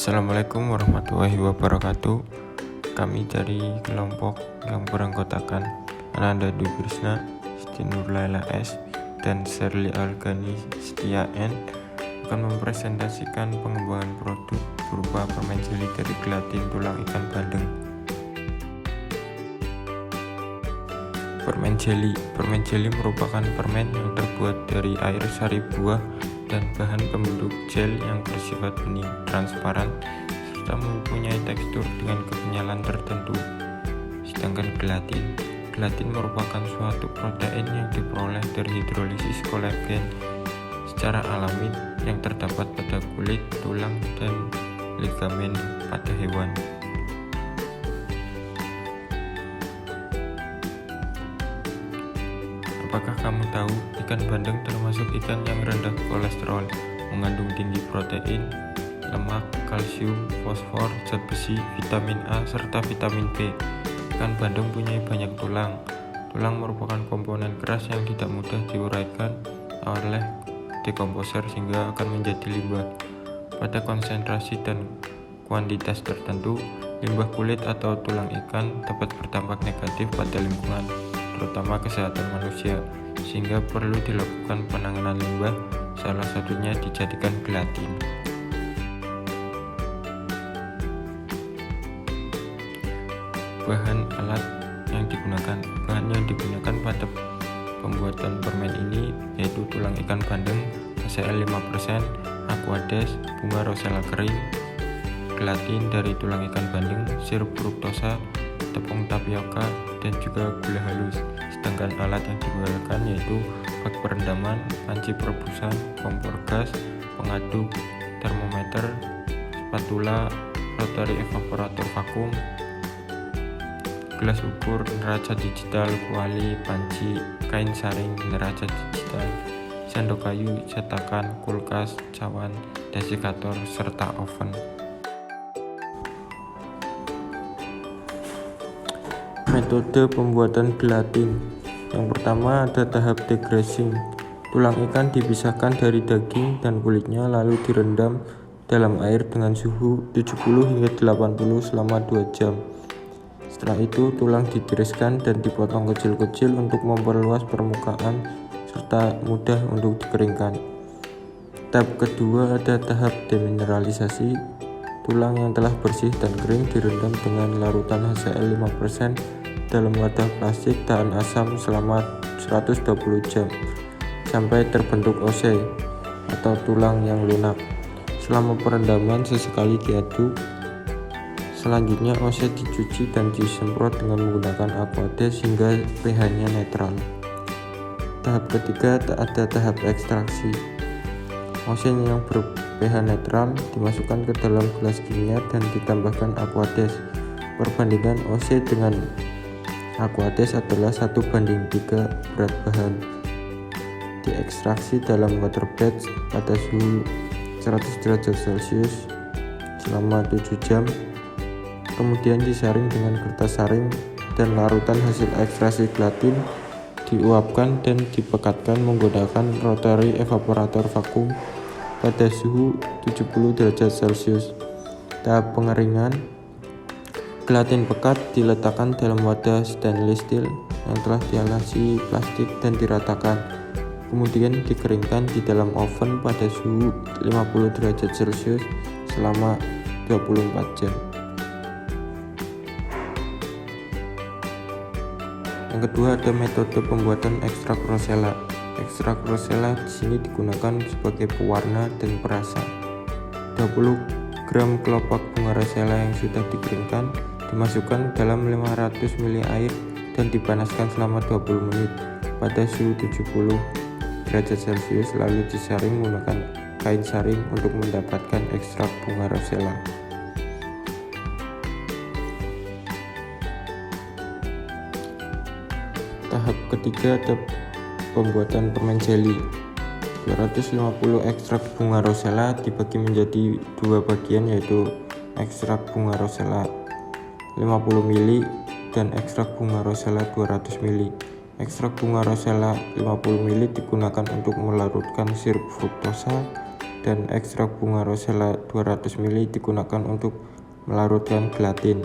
Assalamualaikum warahmatullahi wabarakatuh. Kami dari kelompok yang beranggotakan Ananda Dwi Krisna, Siti Nurlaila S, dan Sherly Algani Setia N akan mempresentasikan pengembangan produk berupa permen jeli dari gelatin tulang ikan bandeng. Permen jeli merupakan permen yang terbuat dari air sari buah dan bahan pembentuk gel yang bersifat bening, transparan, serta mempunyai tekstur dengan kekenyalan tertentu. Sedangkan gelatin merupakan suatu protein yang diperoleh dari hidrolisis kolagen secara alami yang terdapat pada kulit, tulang, dan ligamen pada hewan. Apakah kamu tahu ikan bandeng termasuk ikan yang rendah kolesterol, mengandung tinggi protein, lemak, kalsium, fosfor, zat besi, vitamin A, serta vitamin B. Ikan bandeng punya banyak tulang. Tulang merupakan komponen keras yang tidak mudah diuraikan oleh dekomposer sehingga akan menjadi limbah. Pada konsentrasi dan kuantitas tertentu, limbah kulit atau tulang ikan dapat berdampak negatif pada lingkungan, terutama kesehatan manusia, sehingga perlu dilakukan penanganan limbah, salah satunya dijadikan gelatin. Bahan yang digunakan pada pembuatan permen ini yaitu tulang ikan bandeng, HCl 5%, aquades, bunga rosella kering, gelatin dari tulang ikan bandeng, sirup fruktosa, tepung tapioka, dan juga gula halus. Sedangkan alat yang digunakan yaitu bak perendaman, panci perebusan, kompor gas, pengaduk, termometer, spatula, rotary evaporator vakum, gelas ukur, neraca digital, kuali, panci, kain saring, neraca digital, sendok kayu, cetakan, kulkas, cawan, desikator, serta oven. Metode pembuatan gelatin. Yang pertama ada tahap degrading. Tulang ikan dipisahkan dari daging dan kulitnya lalu direndam dalam air dengan suhu 70 hingga 80 selama 2 jam. Setelah itu tulang ditiriskan dan dipotong kecil-kecil untuk memperluas permukaan serta mudah untuk dikeringkan. Tahap kedua ada tahap demineralisasi. Tulang yang telah bersih dan kering direndam dengan larutan HCl 5% dalam wadah plastik tahan asam selama 120 jam sampai terbentuk ose atau tulang yang lunak. Selama perendaman sesekali diaduk. Selanjutnya ose dicuci dan disemprot dengan menggunakan aquades hingga pH-nya netral. Tahap ketiga ada tahap ekstraksi. Ose yang ber-pH netral dimasukkan ke dalam gelas kimia dan ditambahkan aquades. Perbandingan ose dengan aquades adalah 1:3 berat bahan. Diekstraksi dalam water bath pada suhu 100 derajat Celcius selama 7 jam. Kemudian disaring dengan kertas saring dan larutan hasil ekstraksi gelatin diuapkan dan dipekatkan menggunakan rotary evaporator vakum pada suhu 70 derajat Celcius. Tahap pengeringan. Gelatin pekat diletakkan dalam wadah stainless steel yang telah dialasi plastik dan diratakan. Kemudian dikeringkan di dalam oven pada suhu 50 derajat Celcius selama 24 jam. Yang kedua ada metode pembuatan ekstrak rosella. Ekstrak rosella di sini digunakan sebagai pewarna dan perasa. 20 gram kelopak bunga rosella yang sudah dikeringkan dimasukkan dalam 500 ml air dan dipanaskan selama 20 menit pada suhu 70 derajat Celcius lalu disaring menggunakan kain saring untuk mendapatkan ekstrak bunga rosella. Tahap ketiga ada pembuatan permen jeli. 250 ekstrak bunga rosella dibagi menjadi 2 bagian yaitu ekstrak bunga rosella 50 ml dan ekstrak bunga rosella 200 ml. Ekstrak bunga rosella 50 ml digunakan untuk melarutkan sirup fruktosa dan ekstrak bunga rosella 200 ml digunakan untuk melarutkan gelatin.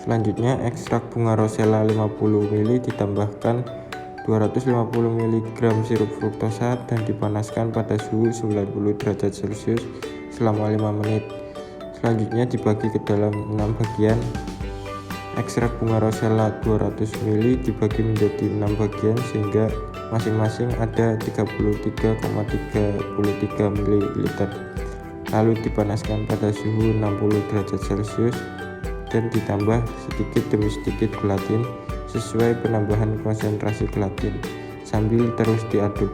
Selanjutnya, ekstrak bunga rosella 50 ml ditambahkan 250 mg sirup fruktosa dan dipanaskan pada suhu 90 derajat Celcius selama 5 menit. Selanjutnya dibagi ke dalam 6 bagian. Ekstrak bunga rosella 200 ml dibagi menjadi 6 bagian sehingga masing-masing ada 33,33 ml. Lalu dipanaskan pada suhu 60 derajat Celcius dan ditambah sedikit demi sedikit gelatin sesuai penambahan konsentrasi gelatin sambil terus diaduk.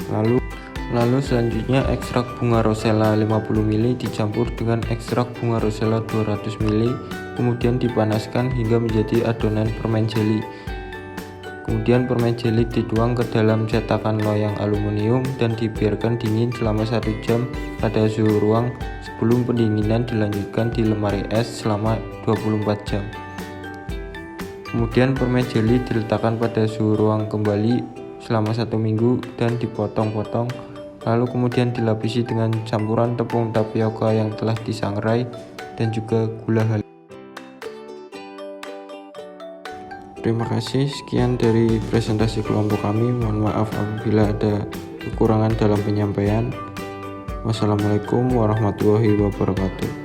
Lalu selanjutnya ekstrak bunga rosella 50 ml dicampur dengan ekstrak bunga rosella 200 ml, kemudian dipanaskan hingga menjadi adonan permen jeli. Kemudian permen jeli dituang ke dalam cetakan loyang aluminium dan dibiarkan dingin selama 1 jam pada suhu ruang sebelum pendinginan dilanjutkan di lemari es selama 24 jam. Kemudian permen jeli diletakkan pada suhu ruang kembali selama 1 minggu dan dipotong-potong, lalu kemudian dilapisi dengan campuran tepung tapioka yang telah disangrai dan juga gula halus. Terima kasih, sekian dari presentasi kelompok kami. Mohon maaf apabila ada kekurangan dalam penyampaian. Wassalamualaikum warahmatullahi wabarakatuh.